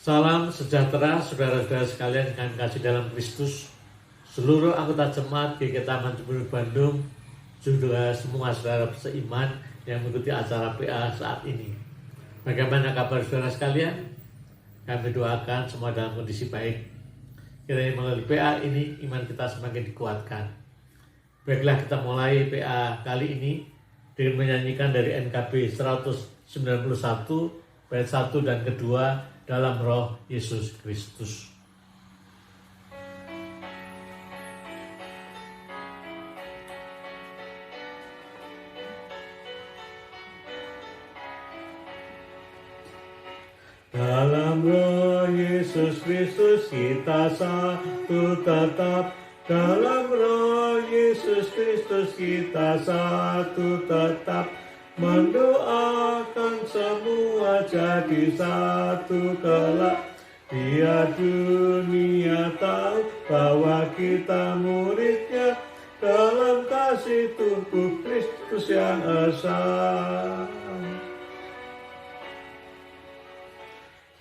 Salam sejahtera saudara-saudara sekalian yang kami kasih dalam Kristus, seluruh anggota jemaat GKI Taman Cibubur Bandung, juga semua saudara seiman yang mengikuti acara PA saat ini. Bagaimana kabar saudara sekalian? Kami doakan semua dalam kondisi baik. Kiranya melalui PA ini iman kita semakin dikuatkan. Baiklah, kita mulai PA kali ini dengan menyanyikan dari NKB 191 bait 1 dan kedua, dalam roh Yesus Kristus. Dalam roh Yesus Kristus kita satu tetap. Dalam roh Yesus Kristus kita satu tetap. Mendoakan semua jadi satu kelak. Biar dunia tahu bahwa kita muridnya dalam kasih tubuh Kristus yang esa.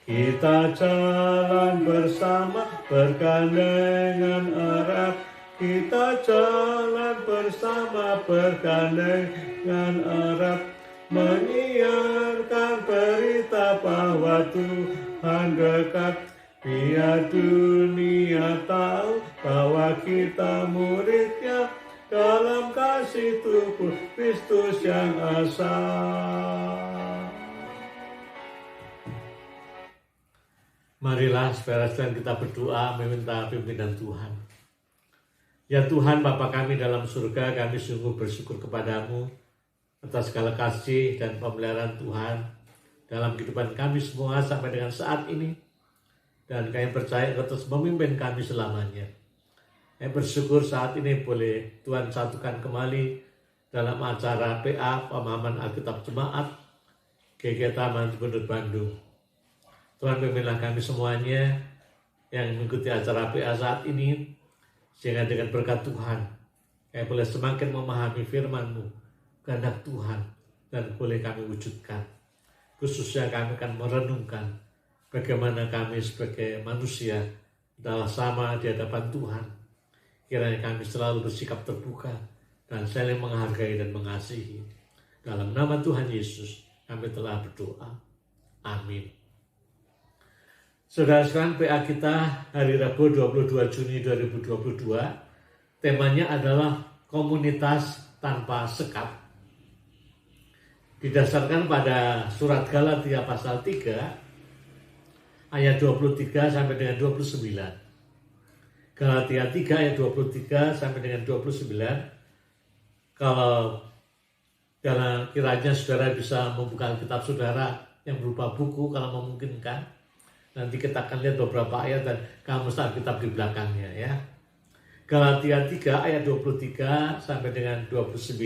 Kita jalan bersama bergandengan erat. Kita jalan bersama bergandengan erat, menyiarkan berita bahwa Tuhan dekat. Biar dunia tahu bahwa kita muridnya dalam kasih tubuh Kristus yang esa. Marilah saudara-saudara kita berdoa meminta pimpinan Tuhan. Ya Tuhan Bapa kami dalam surga, kami sungguh bersyukur kepadamu atas segala kasih dan pemeliharaan Tuhan dalam kehidupan kami semua sampai dengan saat ini. Dan kami percaya Engkau terus memimpin kami selamanya. Kami bersyukur saat ini boleh Tuhan satukan kembali dalam acara PA Pemahaman Alkitab Jemaat GKI Taman Cibubur Bandung. Tuhan pimpinlah kami semuanya yang mengikuti acara PA saat ini, sehingga dengan berkat Tuhan, kami boleh semakin memahami firman-Mu, kehendak Tuhan, dan boleh kami wujudkan. Khususnya kami akan merenungkan bagaimana kami sebagai manusia adalah sama di hadapan Tuhan. Kiranya kami selalu bersikap terbuka dan saling menghargai dan mengasihi. Dalam nama Tuhan Yesus, kami telah berdoa. Amin. Saudara sekalian, PA kita hari Rabu 22 Juni 2022, temanya adalah komunitas tanpa sekat. Didasarkan pada surat Galatia pasal 3 ayat 23 sampai dengan 29. Galatia 3 ayat 23 sampai dengan 29. Kalau kiranya saudara bisa membuka kitab saudara yang berupa buku kalau memungkinkan. Nanti kita akan lihat beberapa ayat dan kamu start kitab di belakangnya ya. Galatia 3 ayat 23 sampai dengan 29.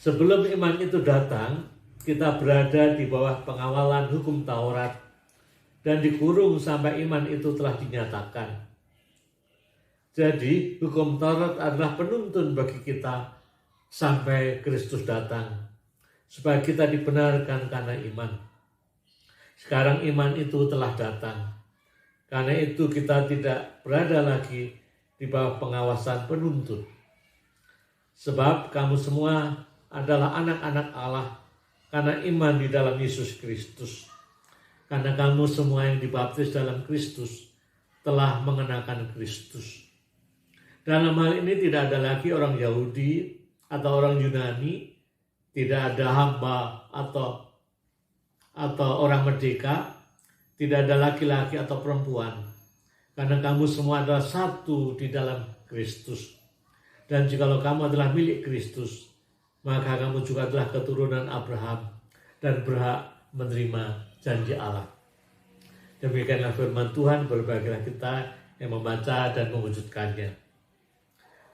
Sebelum iman itu datang, kita berada di bawah pengawalan hukum Taurat dan dikurung sampai iman itu telah dinyatakan. Jadi hukum Taurat adalah penuntun bagi kita sampai Kristus datang, supaya kita dibenarkan karena iman. Sekarang iman itu telah datang. Karena itu kita tidak berada lagi di bawah pengawasan penuntut. Sebab kamu semua adalah anak-anak Allah karena iman di dalam Yesus Kristus. Karena kamu semua yang dibaptis dalam Kristus telah mengenakan Kristus. Dalam hal ini tidak ada lagi orang Yahudi atau orang Yunani, tidak ada hamba atau orang merdeka, tidak ada laki-laki atau perempuan, karena kamu semua adalah satu di dalam Kristus. Dan jikalau kamu adalah milik Kristus, maka kamu juga adalah keturunan Abraham dan berhak menerima janji Allah. Demikianlah firman Tuhan, berbahagialah kita yang membaca dan mewujudkannya.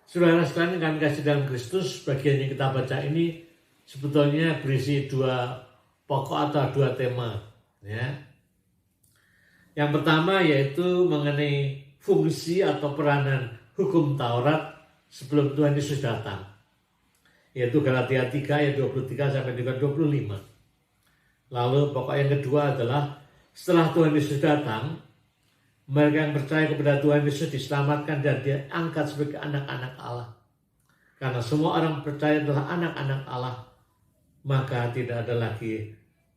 Saudara sekalian yang kami kasih dalam Kristus, bagian yang kita baca ini sebetulnya berisi dua pokok atau dua tema ya. Yang pertama yaitu mengenai fungsi atau peranan hukum Taurat sebelum Tuhan Yesus datang, yaitu Galatia 3 ayat 23 sampai dengan 25. Lalu pokok yang kedua adalah Setelah Tuhan Yesus datang, mereka yang percaya kepada Tuhan Yesus diselamatkan dan diangkat sebagai anak-anak Allah. Karena semua orang percaya adalah anak-anak Allah, maka tidak ada lagi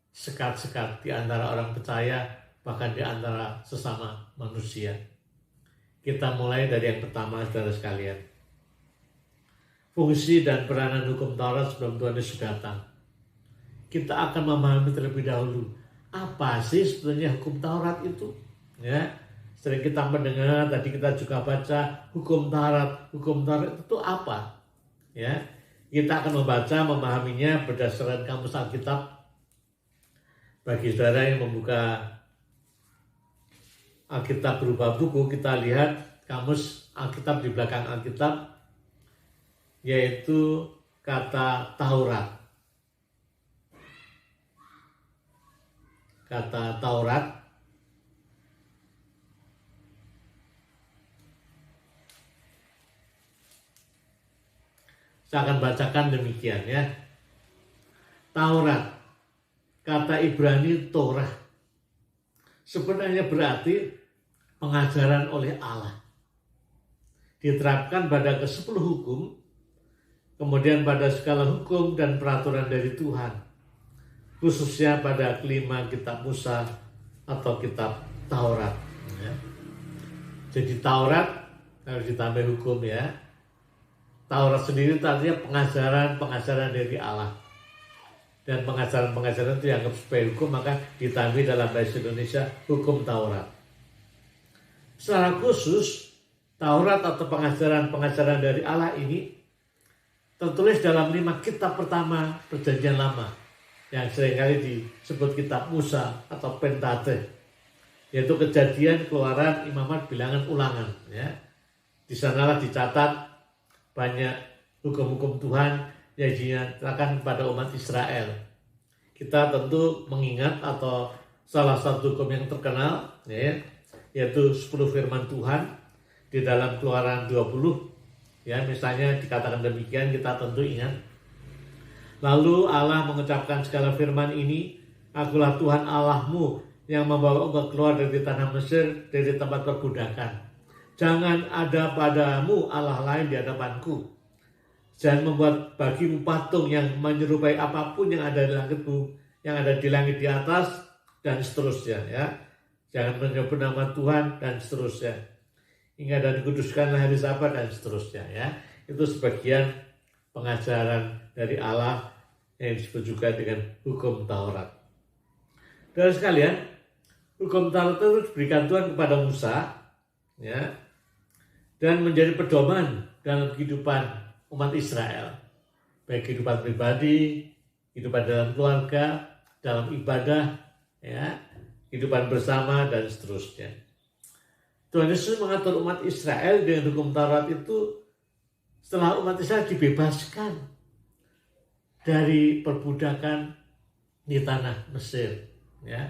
sekat-sekat di antara orang percaya, bahkan di antara sesama manusia. Kita mulai dari yang pertama, saudara sekalian. Fungsi dan peranan hukum Taurat sebelum Tuhan Yesus datang. Kita akan memahami terlebih dahulu, apa sih sebenarnya hukum Taurat itu? Ya, sering kita mendengar, tadi kita juga baca hukum Taurat. Hukum Taurat itu apa? Ya, kita akan membaca, memahaminya berdasarkan kamus Alkitab. Bagi saudara yang membuka Alkitab berupa buku, kita lihat kamus Alkitab di belakang Alkitab, yaitu kata Taurat. Kata Taurat saya akan bacakan demikian ya. Taurat, kata Ibrani Torah, sebenarnya berarti pengajaran oleh Allah. Diterapkan pada ke-10 hukum, kemudian pada segala hukum dan peraturan dari Tuhan, khususnya pada kelima kitab Musa atau kitab Taurat. Ya. Jadi Taurat harus ditambah hukum ya. Taurat sendiri artinya pengajaran dari Allah. Dan pengajaran-pengajaran itu dianggap sebagai hukum, maka ditambah dalam bahasa Indonesia hukum Taurat. Secara khusus, Taurat atau pengajaran-pengajaran dari Allah ini tertulis dalam 5 kitab pertama Perjanjian Lama, yang seringkali disebut kitab Musa atau Pentateuch, yaitu Kejadian, Keluaran, Imamat, Bilangan, Ulangan. Ya. Di sanalah dicatat banyak hukum-hukum Tuhan yang dinyatakan kepada umat Israel. Kita tentu mengingat atau salah satu hukum yang terkenal ya, yaitu 10 firman Tuhan di dalam Keluaran 20. Ya, misalnya dikatakan demikian, kita tentu ingat. Lalu Allah mengucapkan segala firman ini, Akulah Tuhan Allahmu yang membawa engkau keluar dari tanah Mesir, dari tempat perbudakan. Jangan ada padamu Allah lain di hadapanku. Jangan membuat bagimu patung yang menyerupai apapun yang ada di langitmu, yang ada di langit di atas, dan seterusnya. Ya. Jangan menyebut nama Tuhan, dan seterusnya. Hingga dan dikuduskanlah hari Sabat, dan seterusnya. Ya. Itu sebagian pengajaran dari Allah yang disebut juga dengan hukum Taurat. Dan sekalian, hukum Taurat itu diberikan Tuhan kepada Musa, ya, dan menjadi pedoman dalam kehidupan umat Israel, baik kehidupan pribadi, kehidupan dalam keluarga, dalam ibadah, ya, kehidupan bersama, dan seterusnya. Tuhan Yesus mengatur umat Israel dengan hukum Taurat itu setelah umat Israel dibebaskan dari perbudakan di tanah Mesir, ya.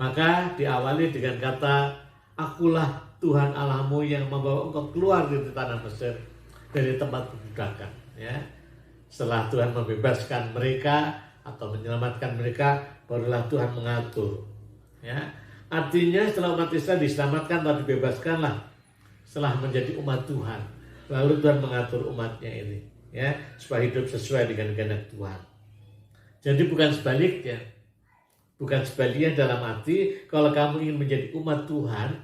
Maka diawali dengan kata, Akulah Tuhan Allahmu yang membawa engkau keluar dari tanah Mesir, dari tempat perbudakan. Ya. Setelah Tuhan membebaskan mereka atau menyelamatkan mereka, barulah Tuhan mengatur. Ya. Artinya setelah umat Israel diselamatkan atau dibebaskanlah, setelah menjadi umat Tuhan, lalu Tuhan mengatur umatnya ini, ya, supaya hidup sesuai dengan kehendak Tuhan. Jadi bukan sebaliknya. Bukan sebaliknya dalam arti kalau kamu ingin menjadi umat Tuhan,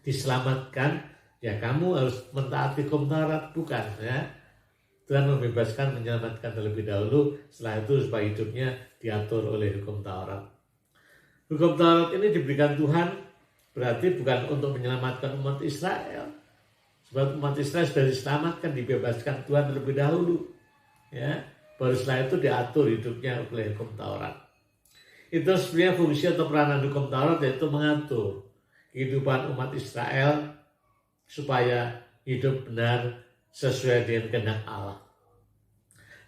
diselamatkan, ya kamu harus mentaati hukum Taurat, bukan ya. Tuhan membebaskan, menyelamatkan terlebih dahulu, setelah itu supaya hidupnya diatur oleh hukum Taurat. Hukum Taurat ini diberikan Tuhan berarti bukan untuk menyelamatkan umat Israel. Sebab umat Israel sudah diselamatkan, dibebaskan Tuhan terlebih dahulu. Ya, baru setelah itu diatur hidupnya oleh hukum Taurat. Itu sebenarnya fungsi atau peranan hukum Taurat, yaitu mengatur kehidupan umat Israel supaya hidup benar sesuai dengan kehendak Allah.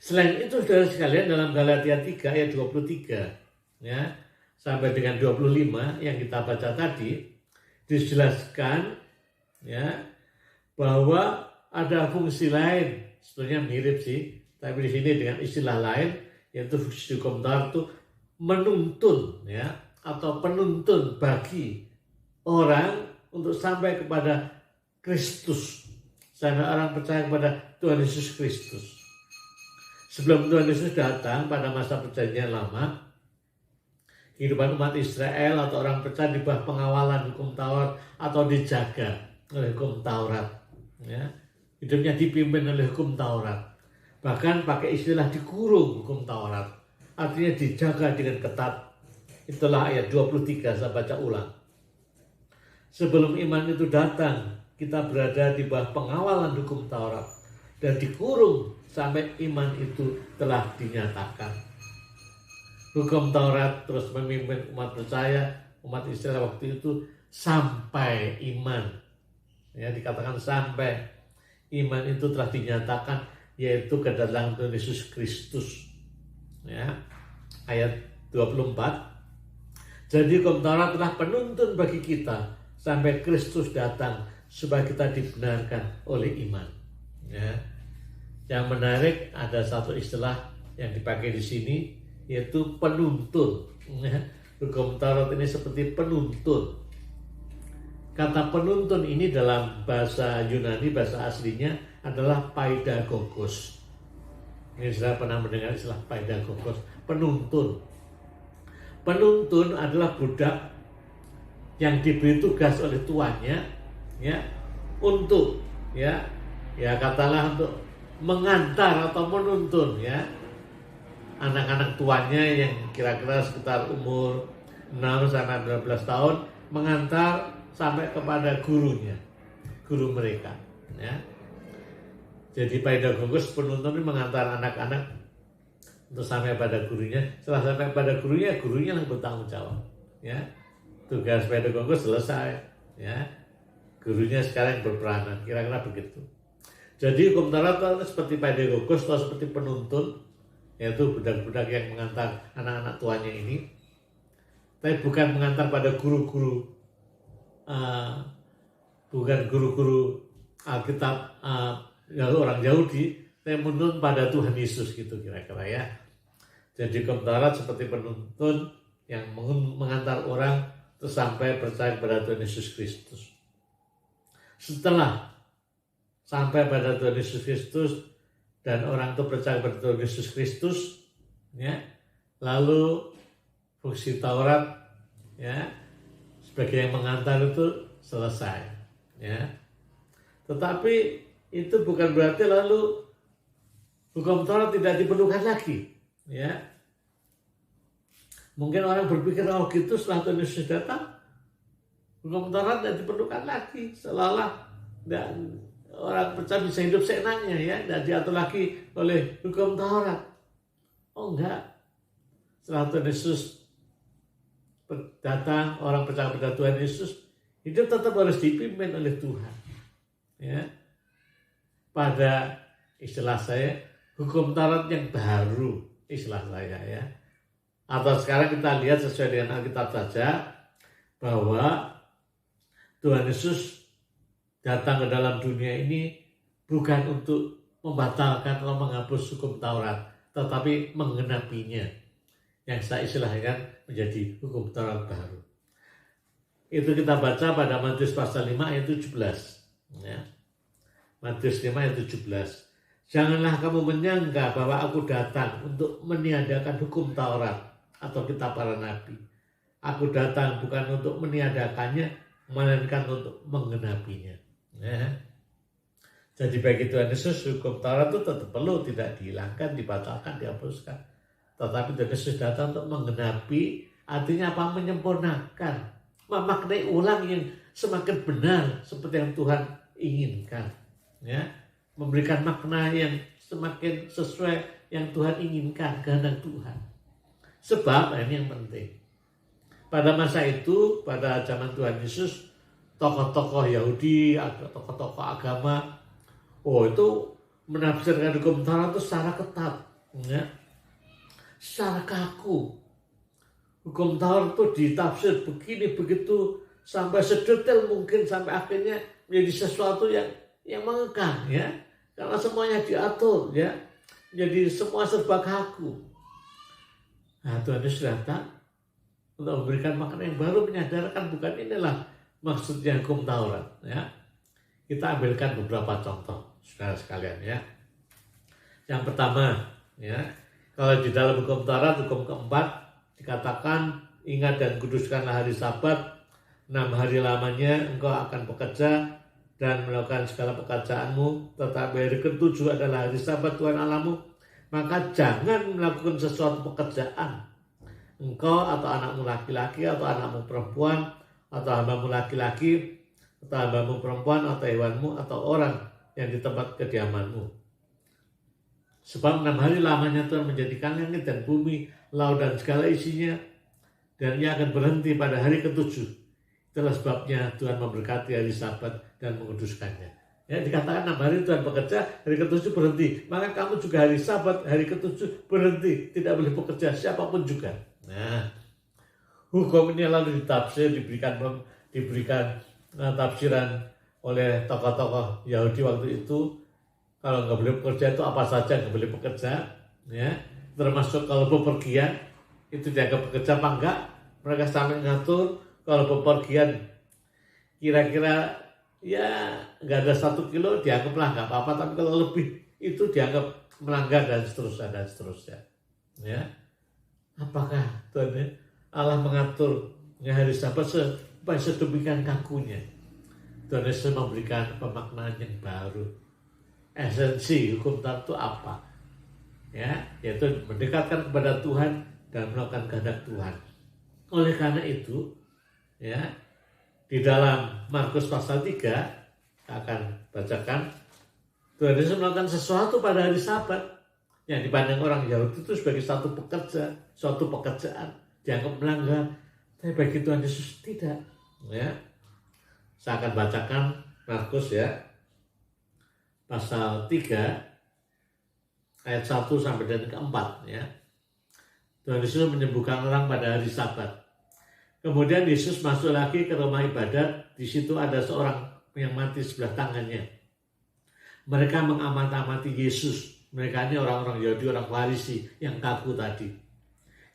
Selain itu, saudara sekalian, dalam Galatia 3 ayat 23 ya, sampai dengan 25 yang kita baca tadi, dijelaskan ya, bahwa ada fungsi lain, sebenarnya mirip sih, tapi di sini dengan istilah lain, yaitu fungsi hukum Taurat itu menuntun ya, atau penuntun bagi orang untuk sampai kepada Kristus, sampai orang percaya kepada Tuhan Yesus Kristus. Sebelum Tuhan Yesus datang pada masa perjanjian lama, kehidupan umat Israel atau orang percaya di bawah pengawalan hukum Taurat atau dijaga oleh hukum Taurat. Ya. Hidupnya dipimpin oleh hukum Taurat. Bahkan pakai istilah dikurung hukum Taurat. Artinya dijaga dengan ketat. Itulah ayat 23, saya baca ulang. Sebelum iman itu datang, kita berada di bawah pengawalan hukum Taurat dan dikurung sampai iman itu telah dinyatakan. Hukum Taurat terus memimpin umat percaya, umat Israel waktu itu sampai iman. Ya, dikatakan sampai iman itu telah dinyatakan, yaitu kedatangan Tuhan Yesus Kristus. Ya, ayat 24. Jadi hukum Taurat telah penuntun bagi kita sampai Kristus datang supaya kita dibenarkan oleh iman. Ya. Yang menarik ada satu istilah yang dipakai di sini, yaitu penuntun. Ya. Hukum Taurat ini seperti penuntun. Kata penuntun ini dalam bahasa Yunani, bahasa aslinya adalah paidagogos. Ini saya pernah mendengar istilah paidagogos, penuntun. Penuntun adalah budak yang diberi tugas oleh tuannya, ya, untuk katalah untuk mengantar atau menuntun, ya, anak-anak tuannya yang kira-kira sekitar umur 6 sampai 12 tahun, mengantar sampai kepada gurunya, guru mereka, ya. Jadi pedagogos, penuntun ini mengantar anak-anak untuk sampai pada gurunya. Setelah sampai pada gurunya yang bertanggung jawab, ya. Tugas pedagogos selesai, ya. Gurunya sekarang berperanan, kira-kira begitu. Jadi hukum Taurat seperti pedagogos atau seperti penuntun, yaitu budak-budak yang mengantar anak-anak tuanya ini, tapi bukan mengantar pada guru-guru, bukan guru-guru Alkitab orang Yahudi, tapi menuntun pada Tuhan Yesus gitu kira-kira, ya. Jadi hukum Taurat seperti penuntun yang mengantar orang terus sampai percaya kepada Tuhan Yesus Kristus. Setelah sampai pada Tuhan Yesus Kristus dan orang itu percaya kepada Tuhan Yesus Kristus, ya, lalu fungsi Taurat, ya, sebagai yang mengantar itu selesai, ya. Tetapi itu bukan berarti lalu hukum Taurat tidak diperlukan lagi, ya. Mungkin orang berpikir, oh gitu, setelah Tuhan Yesus datang, hukum Taurat tidak diperlukan lagi, seolah-olah dan orang percaya bisa hidup seenaknya, ya, tidak diatur lagi oleh hukum Taurat. Oh enggak, setelah Tuhan Yesus datang, orang percaya pada Tuhan Yesus, hidup tetap harus dipimpin oleh Tuhan, ya. Pada istilah saya, hukum Taurat yang baru, istilah saya, ya. Atau sekarang kita lihat sesuai dengan Alkitab saja, bahwa Tuhan Yesus datang ke dalam dunia ini bukan untuk membatalkan atau menghapus hukum Taurat, tetapi menggenapinya, yang saya istilahkan menjadi hukum Taurat baru. Itu kita baca pada Matius pasal 5 ayat 17, ya. Matius 5 ayat 17. Janganlah kamu menyangka bahwa aku datang untuk meniadakan hukum Taurat atau kitab para nabi. Aku datang bukan untuk meniadakannya, melainkan untuk menggenapinya. Ya. Jadi bagi Tuhan Yesus, hukum Taurat itu tetap perlu, tidak dihilangkan, dibatalkan, dihapuskan. Tetapi Tuhan Yesus datang untuk menggenapi, artinya apa? Menyempurnakan, memaknai ulang yang semakin benar seperti yang Tuhan inginkan. Ya. Memberikan makna yang semakin sesuai yang Tuhan inginkan, kehendak Tuhan. Sebab ini yang penting. Pada masa itu, pada zaman Tuhan Yesus, tokoh-tokoh Yahudi, tokoh-tokoh agama, itu menafsirkan hukum Taurat itu secara ketat, ya, secara kaku. Hukum Taurat itu ditafsir begini begitu sampai sedetail mungkin, sampai akhirnya menjadi sesuatu yang mengekang, ya, karena semuanya diatur, ya, jadi semua serba kaku. Nah, Tuhan Yesus datang untuk memberikan makna yang baru, menyadarkan bukan inilah maksudnya hukum Taurat. Ya, kita ambilkan beberapa contoh, saudara sekalian ya. Yang pertama, ya, kalau di dalam hukum Taurat, hukum keempat dikatakan ingat dan kuduskanlah hari Sabat, 6 hari lamanya engkau akan bekerja dan melakukan segala pekerjaanmu, tetapi hari ke-7 adalah hari Sabat Tuhan Allahmu, maka jangan melakukan sesuatu pekerjaan, engkau atau anakmu laki-laki atau anakmu perempuan atau hambamu laki-laki atau hambamu perempuan atau hewanmu atau orang yang di tempat kediamanmu. Sebab 6 hari lamanya Tuhan menjadikan langit dan bumi, laut dan segala isinya, dan ia akan berhenti pada hari ke-7. Itulah sebabnya Tuhan memberkati hari Sabat dan menguduskannya. Ya, dikatakan 6 hari Tuhan bekerja, hari ke-7 berhenti. Maka kamu juga hari Sabat, hari ke-7 berhenti, tidak boleh bekerja siapapun juga. Nah, hukum ini lalu ditafsir, diberikan tafsiran oleh tokoh-tokoh Yahudi waktu itu. Kalau nggak boleh bekerja itu apa saja nggak boleh bekerja, ya. Termasuk kalau bepergian itu dianggap bekerja apa enggak. Mereka sampai ngatur kalau bepergian kira-kira ya nggak ada 1 kilo dianggaplah nggak apa-apa, tapi kalau lebih itu dianggap melanggar dan seterusnya. Ya, apakah Tuhan Allah mengatur hari Sabat supaya sedemikian kakunya? Tuhan Yesus memberikan pemaknaan yang baru. Esensi hukum Taurat itu apa? Ya, yaitu mendekatkan kepada Tuhan dan melakukan kehendak Tuhan. Oleh karena itu, ya, di dalam Markus pasal 3 kita akan bacakan, Tuhan Yesus melakukan sesuatu pada hari Sabat yang dipandang orang Yahudi itu sebagai suatu pekerjaan, dianggap melanggar. Tapi bagi Tuhan Yesus tidak. Ya, saya akan bacakan Markus ya, pasal 3 ayat 1 sampai dengan ke-4 ya. Tuhan Yesus menyembuhkan orang pada hari Sabat. Kemudian Yesus masuk lagi ke rumah ibadat. Di situ ada seorang yang mati sebelah tangannya. Mereka mengamati Yesus. Mereka ini orang-orang Yahudi, orang Farisi yang kaku tadi.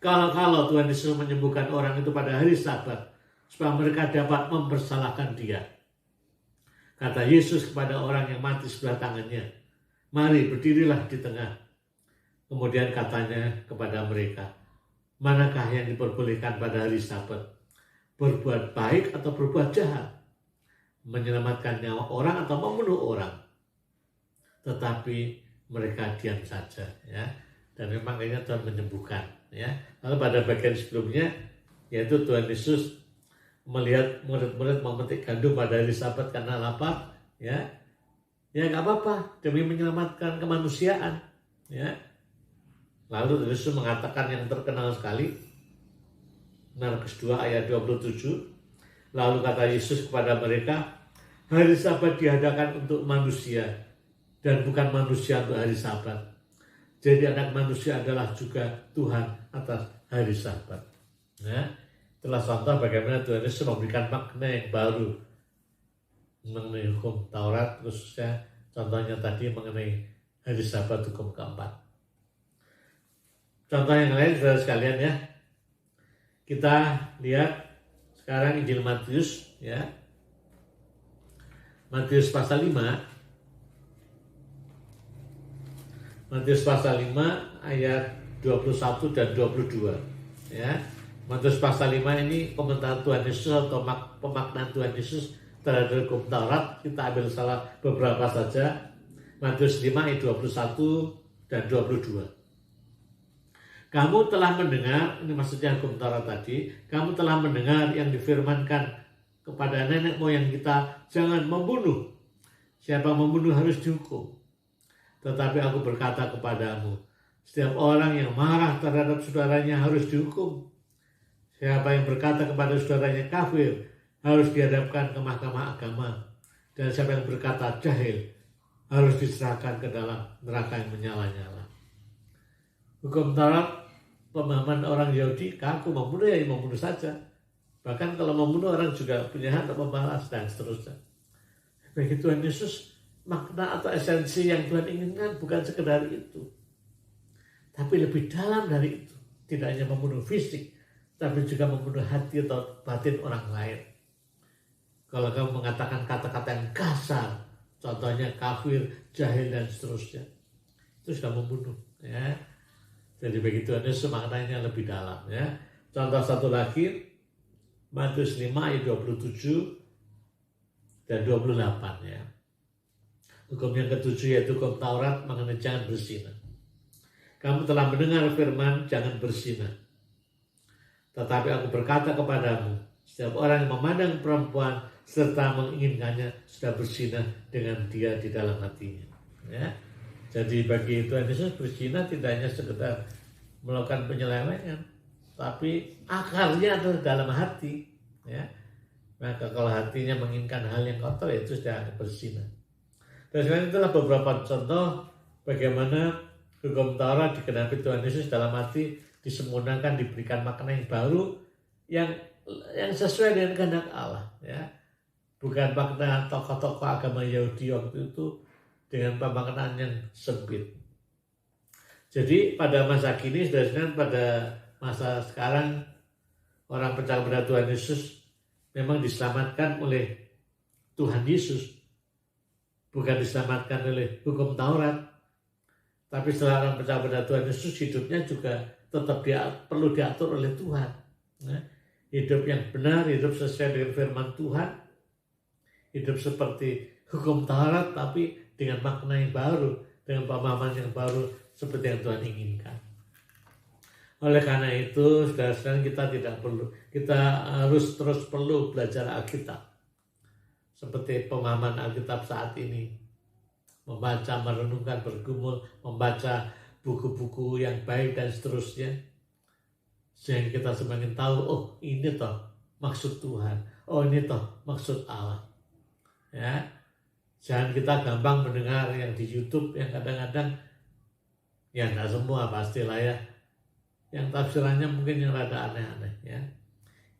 Kalau Tuhan Yesus menyembuhkan orang itu pada hari Sabat, supaya mereka dapat mempersalahkan dia. Kata Yesus kepada orang yang mati sebelah tangannya, mari berdirilah di tengah. Kemudian katanya kepada mereka, manakah yang diperbolehkan pada hari Sabat? Berbuat baik atau berbuat jahat? Menyelamatkan nyawa orang atau membunuh orang? Tetapi mereka diam saja, ya. Dan memang akhirnya Tuhan menyembuhkan, ya. Lalu pada bagian sebelumnya, yaitu Tuhan Yesus melihat murid-murid memetik gandum pada hari Sabat karena lapar, ya nggak apa-apa demi menyelamatkan kemanusiaan, ya. Lalu Yesus mengatakan yang terkenal sekali, Markus 2 ayat 27, lalu kata Yesus kepada mereka, hari Sabat diadakan untuk manusia dan bukan manusia untuk hari Sabat. Jadi anak manusia adalah juga Tuhan atas hari Sabat. Nah, itulah contoh bagaimana Tuhan Yesus memberikan makna yang baru mengenai hukum Taurat, khususnya contohnya tadi mengenai hari Sabat hukum keempat. Contoh yang lain saudara sekalian ya, kita lihat sekarang Injil Matius ya, Matius pasal 5, Matius pasal 5 ayat 21 dan 22 ya. Matius pasal 5 ini komentar Tuhan Yesus atau pemaknaan Tuhan Yesus terhadap hukum Taurat. Kita ambil salah beberapa saja. Matius 5 ayat 21 dan 22. Kamu telah mendengar, ini maksudnya hukum Taurat tadi, kamu telah mendengar yang difirmankan kepada nenek moyang kita, jangan membunuh. Siapa membunuh harus dihukum. Tetapi aku berkata kepadamu, setiap orang yang marah terhadap saudaranya harus dihukum. Siapa yang berkata kepada saudaranya kafir harus dihadapkan ke mahkamah agama. Dan siapa yang berkata jahil harus diserahkan ke dalam neraka yang menyala-nyala. Hukum Taurat, pemahaman orang Yahudi, kaku, membunuh ya membunuh saja. Bahkan kalau membunuh orang juga punya hak untuk membalas dan seterusnya. Bagi Tuhan Yesus, makna atau esensi yang Tuhan inginkan bukan sekedar itu. Tapi lebih dalam dari itu. Tidak hanya membunuh fisik, tapi juga membunuh hati atau batin orang lain. Kalau kamu mengatakan kata-kata yang kasar, contohnya kafir, jahil, dan seterusnya, itu sudah membunuh. Ya. Jadi begitu ada maknanya lebih dalam. Ya. Contoh satu lagi, Matius 5 ayat 27 dan 28. Ya. Hukum yang ketujuh yaitu hukum Taurat mengenai jangan berzina. Kamu telah mendengar firman jangan berzina. Tetapi aku berkata kepadamu, setiap orang yang memandang perempuan serta menginginkannya sudah berzina dengan dia di dalam hatinya. Ya. Jadi bagi Tuhan Yesus berzina tidak hanya sekedar melakukan penyelewengan, tapi akarnya adalah dalam hati. Ya. Maka kalau hatinya menginginkan hal yang kotor, itu sudah berzina. Dan selain itulah beberapa contoh bagaimana hukum Taurat digenapi Tuhan Yesus dalam hati disempurnakan, diberikan makna yang baru yang sesuai dengan kehendak Allah. Ya. Bukan makna tokoh-tokoh agama Yahudi waktu itu dengan pemaknaan yang sempit. Jadi pada masa kini, saudara, pada masa sekarang, orang percaya pada Tuhan Yesus memang diselamatkan oleh Tuhan Yesus, bukan diselamatkan oleh hukum Taurat. Tapi setelah orang percaya pada Tuhan Yesus, hidupnya juga tetap perlu diatur oleh Tuhan. Ya. Hidup yang benar, hidup sesuai dengan firman Tuhan, hidup seperti hukum Taurat, tapi dengan makna yang baru, dengan pemahaman yang baru seperti yang Tuhan inginkan. Oleh karena itu, saudara-saudara, kita harus terus perlu belajar Alkitab. Seperti pemahaman Alkitab saat ini. Membaca, merenungkan, bergumul, membaca buku-buku yang baik dan seterusnya. Sehingga kita semakin tahu, oh ini toh maksud Tuhan. Oh ini toh maksud Allah. Ya. Jangan kita gampang mendengar yang di YouTube yang kadang-kadang, ya enggak semua pastilah ya, yang tafsirannya mungkin yang rada aneh-aneh ya.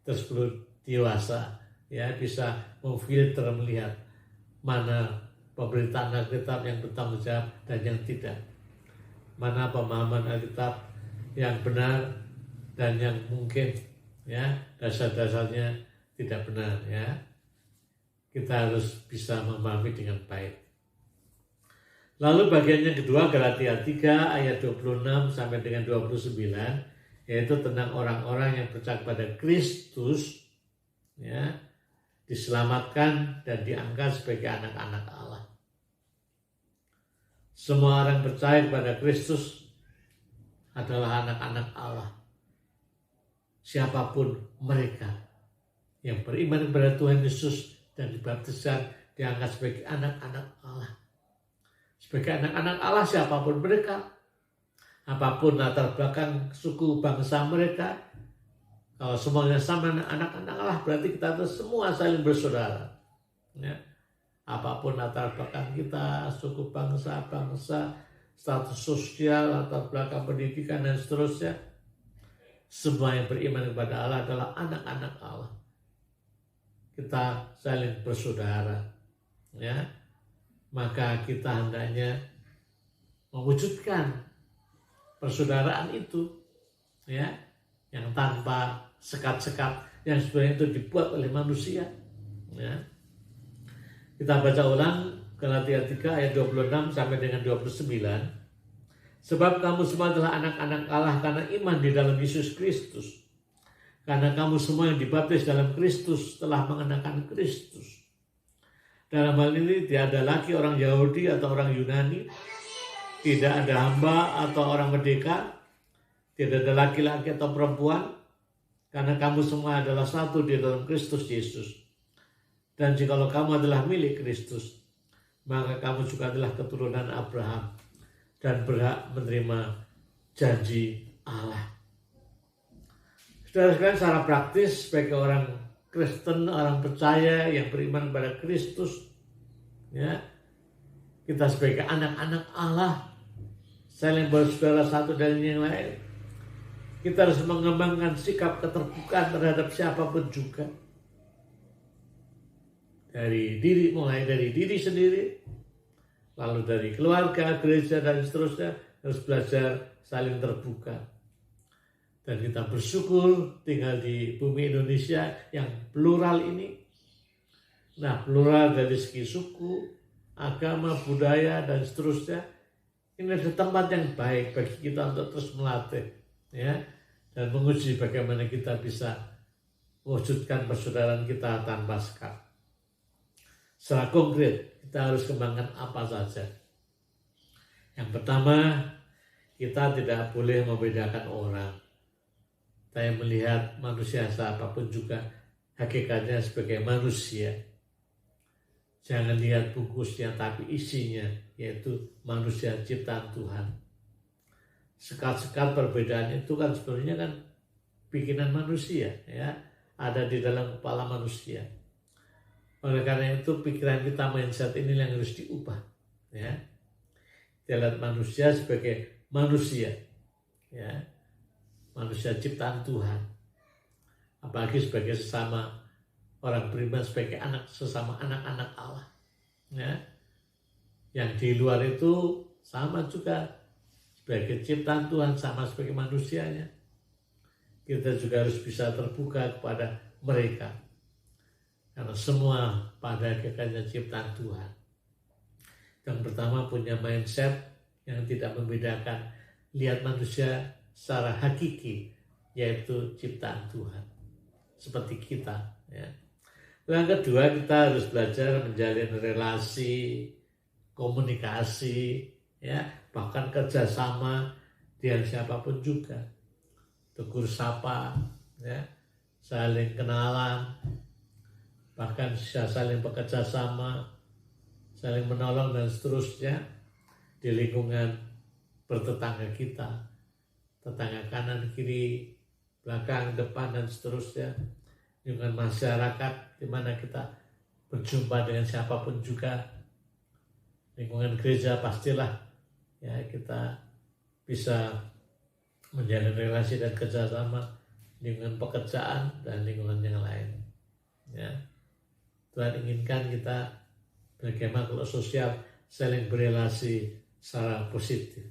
Terus perlu dewasa ya, bisa memfilter, melihat mana pemberitaan Alkitab yang bertanggung jawab dan yang tidak, mana pemahaman Alkitab yang benar dan yang mungkin ya dasar-dasarnya tidak benar ya. Kita harus bisa memahami dengan baik. Lalu bagian yang kedua, Galatia 3 ayat 26 sampai dengan 29, yaitu tentang orang-orang yang percaya pada Kristus ya, diselamatkan dan diangkat sebagai anak-anak Allah. Semua orang percaya kepada Kristus adalah anak-anak Allah. Siapapun mereka yang beriman kepada Tuhan Yesus dan dibaptiskan, diangkat sebagai anak-anak Allah. Sebagai anak-anak Allah siapapun mereka, apapun latar belakang suku bangsa mereka, kalau semuanya sama anak-anak Allah, berarti kita semua saling bersaudara. Ya. Apapun latar belakang kita, suku bangsa, status sosial, latar belakang pendidikan dan seterusnya, semua yang beriman kepada Allah adalah anak-anak Allah. Kita saling bersaudara, ya. Maka kita hendaknya mewujudkan persaudaraan itu, ya, yang tanpa sekat-sekat yang sebenarnya itu dibuat oleh manusia, ya. Kita baca ulang Galatia 3 ayat 26 sampai dengan 29. Sebab kamu semua adalah anak-anak Allah karena iman di dalam Yesus Kristus. Karena kamu semua yang dibaptis dalam Kristus telah mengenakan Kristus. Dalam hal ini tidak ada lagi orang Yahudi atau orang Yunani, tidak ada hamba atau orang merdeka, tidak ada laki-laki atau perempuan, karena kamu semua adalah satu di dalam Kristus Yesus. Dan jikalau kamu adalah milik Kristus, maka kamu juga adalah keturunan Abraham dan berhak menerima janji Allah. Saudara-saudara, secara praktis sebagai orang Kristen, orang percaya yang beriman kepada Kristus, ya, kita sebagai anak-anak Allah, saling bersaudara satu dan yang lain. Kita harus mengembangkan sikap keterbukaan terhadap siapapun juga. Mulai dari diri sendiri, lalu dari keluarga, gereja, dan seterusnya, harus belajar saling terbuka. Dan kita bersyukur tinggal di bumi Indonesia yang plural ini. Nah, plural dari segi suku, agama, budaya, dan seterusnya. Ini adalah tempat yang baik bagi kita untuk terus melatih, ya, dan menguji bagaimana kita bisa mewujudkan persaudaraan kita tanpa sekat. Secara konkret, kita harus kembangkan apa saja. Yang pertama, kita tidak boleh membedakan orang. Saya melihat manusia siapapun juga hakikatnya sebagai manusia. Jangan lihat bungkusnya tapi isinya, yaitu manusia ciptaan Tuhan. Sekat-sekat perbedaan itu kan sebenarnya kan bikinan manusia, ya, ada di dalam kepala manusia. Oleh karena itu pikiran kita, mindset ini yang harus diubah, ya. Kita lihat manusia sebagai manusia, ya, manusia ciptaan Tuhan, apalagi sebagai sesama orang beriman, sebagai anak, sesama anak-anak Allah, ya. Yang di luar itu sama juga sebagai ciptaan Tuhan, sama sebagai manusianya. Kita juga harus bisa terbuka kepada mereka, karena semua pada hakikatnya ciptaan Tuhan. Yang pertama, punya mindset yang tidak membedakan, lihat manusia secara hakiki, yaitu ciptaan Tuhan seperti kita, ya. Yang kedua, kita harus belajar menjalin relasi, komunikasi, ya, bahkan kerjasama dengan siapapun juga. Tegur sapa, ya, saling kenalan, bahkan bisa saling bekerja sama, saling menolong dan seterusnya di lingkungan bertetangga kita, tetangga kanan, kiri, belakang, depan, dan seterusnya. Lingkungan masyarakat di mana kita berjumpa dengan siapapun juga. Lingkungan gereja pastilah, ya, kita bisa menjalin relasi dan kerjasama. Lingkungan pekerjaan dan lingkungan yang lain, ya. Tuhan inginkan kita sebagai makhluk sosial saling berelasi secara positif,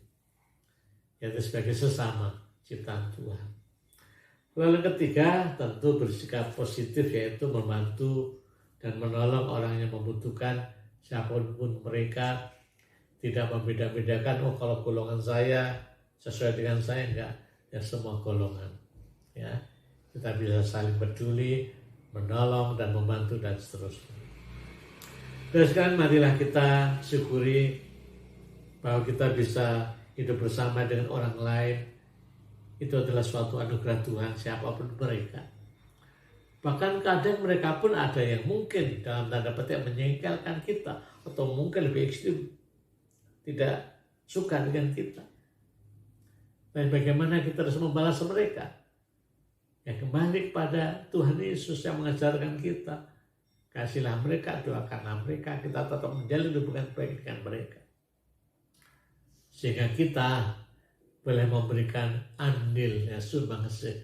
yaitu sebagai sesama ciptaan Tuhan. Lalu ketiga, tentu bersikap positif, yaitu membantu dan menolong orang yang membutuhkan, siapapun mereka. Tidak membeda-bedakan, oh kalau golongan saya sesuai dengan saya, enggak, ya semua golongan, ya. Kita bisa saling peduli, menolong dan membantu dan seterusnya. Dan sekarang marilah kita syukuri bahwa kita bisa hidup bersama dengan orang lain. Itu adalah suatu anugerah Tuhan, siapapun mereka. Bahkan kadang mereka pun ada yang mungkin dalam tanda petik menyengkelkan kita, atau mungkin lebih ekstrim, tidak suka dengan kita. Dan bagaimana kita harus membalas mereka? Ya, kembali kepada Tuhan Yesus yang mengajarkan kita. Kasihlah mereka, doakanlah mereka, kita tetap menjalin hubungan baik dengan mereka. Sehingga kita boleh memberikan andil, ya, sumbangsih,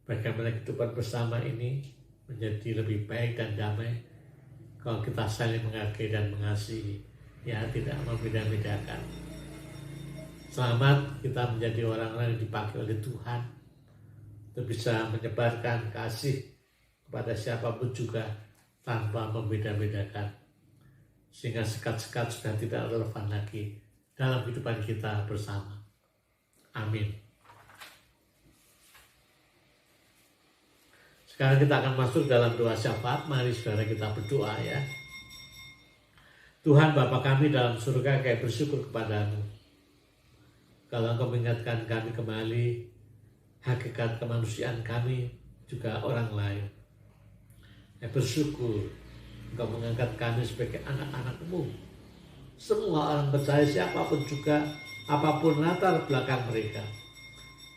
bagaimana kehidupan bersama ini menjadi lebih baik dan damai kalau kita saling menghargai dan mengasihi, ya, tidak membeda-bedakan. Selamat kita menjadi orang-orang yang dipakai oleh Tuhan untuk bisa menyebarkan kasih kepada siapapun juga tanpa membeda-bedakan, sehingga sekat-sekat sudah tidak relevan lagi dalam kehidupan kita bersama. Amin. Sekarang kita akan masuk dalam doa syafaat. Mari saudara kita berdoa, ya. Tuhan Bapa kami dalam surga, kami bersyukur kepadamu. Kalau Engkau mengingatkan kami kembali hakikat kemanusiaan kami, juga orang lain. Kami bersyukur Engkau mengangkat kami sebagai anak-anak-Mu. Semua orang percaya, siapapun juga, apapun latar belakang mereka,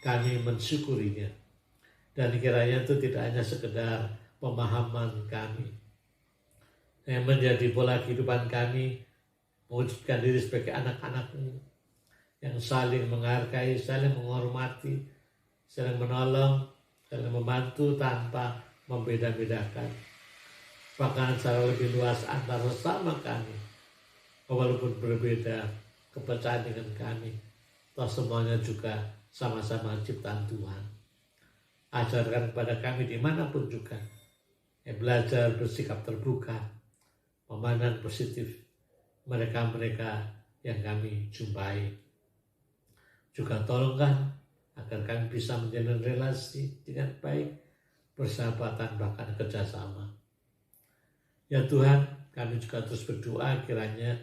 kami mensyukurinya. Dan kiranya itu tidak hanya sekedar pemahaman kami, yang menjadi pola kehidupan kami, mewujudkan diri sebagai anak-anak-Mu, yang saling menghargai, saling menghormati, saling menolong, saling membantu tanpa membeda-bedakan. Bahkan secara lebih luas antara sesama kami, walaupun berbeda kepercayaan dengan kami, toh semuanya juga sama-sama ciptaan Tuhan. Ajarkan kepada kami dimanapun juga, belajar bersikap terbuka, memandang positif mereka-mereka yang kami jumpai. Juga tolongkan agar kami bisa menjalin relasi dengan baik, persahabatan, bahkan kerjasama. Ya Tuhan, kami juga terus berdoa kiranya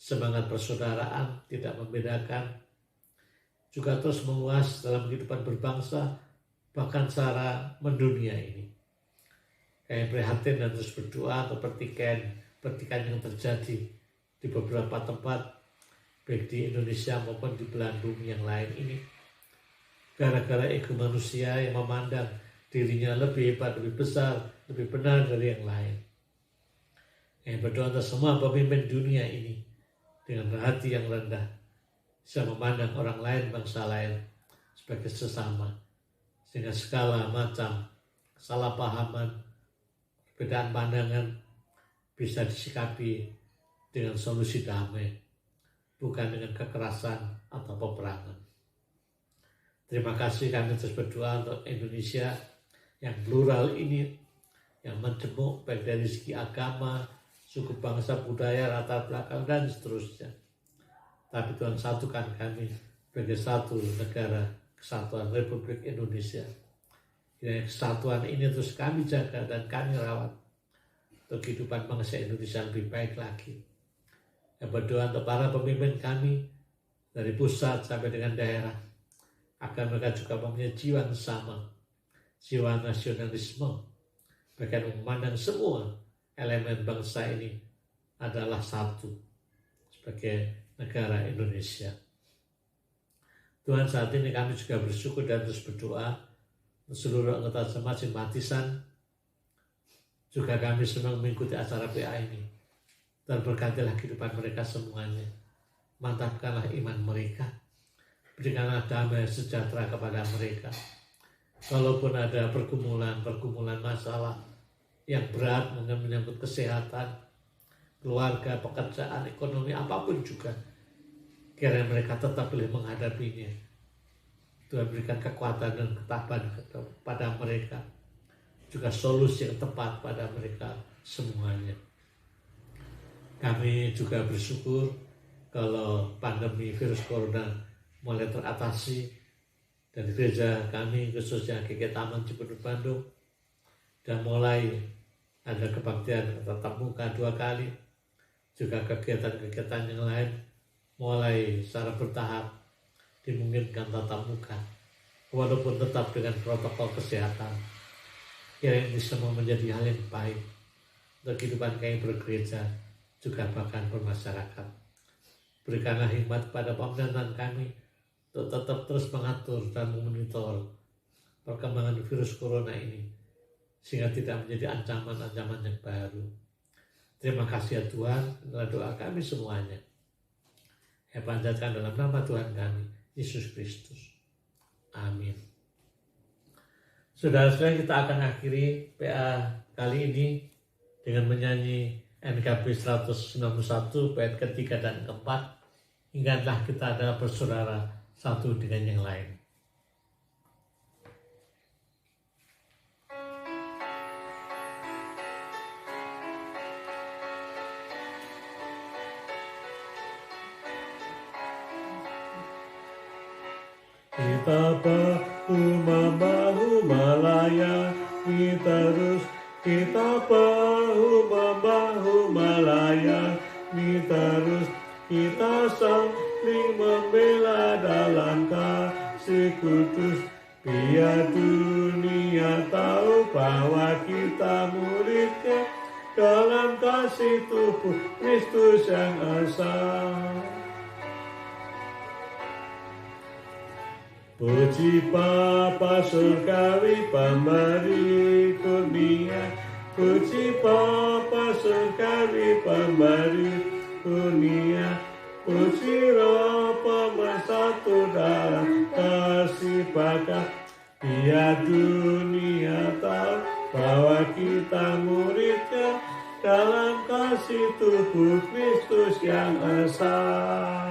semangat persaudaraan tidak membedakan, juga terus meluas dalam kehidupan berbangsa, bahkan secara mendunia ini. Kami prihatin dan terus berdoa untuk pertikaian yang terjadi di beberapa tempat, baik di Indonesia maupun di belahan bumi yang lain ini. Gara-gara ego manusia yang memandang dirinya lebih hebat, lebih besar, lebih benar dari yang lain. Yang berdoa untuk semua pemimpin dunia ini dengan hati yang rendah, bisa memandang orang lain, bangsa lain sebagai sesama, sehingga segala macam kesalahpahaman, perbedaan pandangan bisa disikapi dengan solusi damai, bukan dengan kekerasan atau peperangan. Terima kasih, kami terus berdoa untuk Indonesia yang plural ini, yang menjemuk baik dari segi agama, suku bangsa, budaya, latar belakang, dan seterusnya. Tapi Tuhan satukan kami sebagai satu negara kesatuan Republik Indonesia. Kiranya kesatuan ini terus kami jaga dan kami rawat untuk kehidupan bangsa Indonesia lebih baik lagi. Yang berdoa untuk para pemimpin kami dari pusat sampai dengan daerah, agar mereka juga mempunyai jiwa yang sama, jiwa nasionalisme, bahkan memandang semua elemen bangsa ini adalah satu sebagai negara Indonesia. Tuhan, saat ini kami juga bersyukur dan terus berdoa untuk seluruh anggota jemaat simpatisan. Juga kami senang mengikuti acara PA ini, dan berkatilah kehidupan mereka semuanya. Mantapkanlah iman mereka, berikanlah damai sejahtera kepada mereka. Kalaupun ada pergumulan masalah yang berat menyangkut kesehatan, keluarga, pekerjaan, ekonomi, apapun juga, kiranya mereka tetap boleh menghadapinya. Tuhan berikan kekuatan dan ketabahan kepada mereka, juga solusi yang tepat pada mereka semuanya. Kami juga bersyukur kalau pandemi virus corona mulai teratasi, dan gereja kami khususnya GKI Taman Cipunir Bandung dan mulai ada kebaktian tatap muka 2 kali, juga kegiatan-kegiatan yang lain mulai secara bertahap dimungkinkan tatap muka, walaupun tetap dengan protokol kesehatan. Kiranya ini semua menjadi hal yang baik untuk kehidupan kami bergereja, juga bahkan bermasyarakat. Berikanlah hikmat pada pemerintahan kami untuk tetap terus mengatur dan memonitor perkembangan virus corona ini, sehingga tidak menjadi ancaman-ancaman yang baru. Terima kasih ya Tuhan, adalah doa kami semuanya. Saya panjatkan dalam nama Tuhan kami, Yesus Kristus. Amin. Saudara-saudara, kita akan akhiri PA kali ini dengan menyanyi NKB 191 bait ketiga dan keempat. Ingatlah kita adalah bersaudara satu dengan yang lain. Kita bahu-membahu melayani terus, kita bahu-membahu melayani terus, kita saling membela dalam kasih kudus. Biar dunia tahu bahwa kita muridnya dalam kasih tubuh Kristus yang esa. Puji Bapa surgawi pemberi kurnia, puji Bapa surgawi pemberi kurnia, puji Roh pemersatu dalam kasih Bapa. Biar dunia tahu bahwa kita muridnya dalam kasih tubuh Kristus yang esa.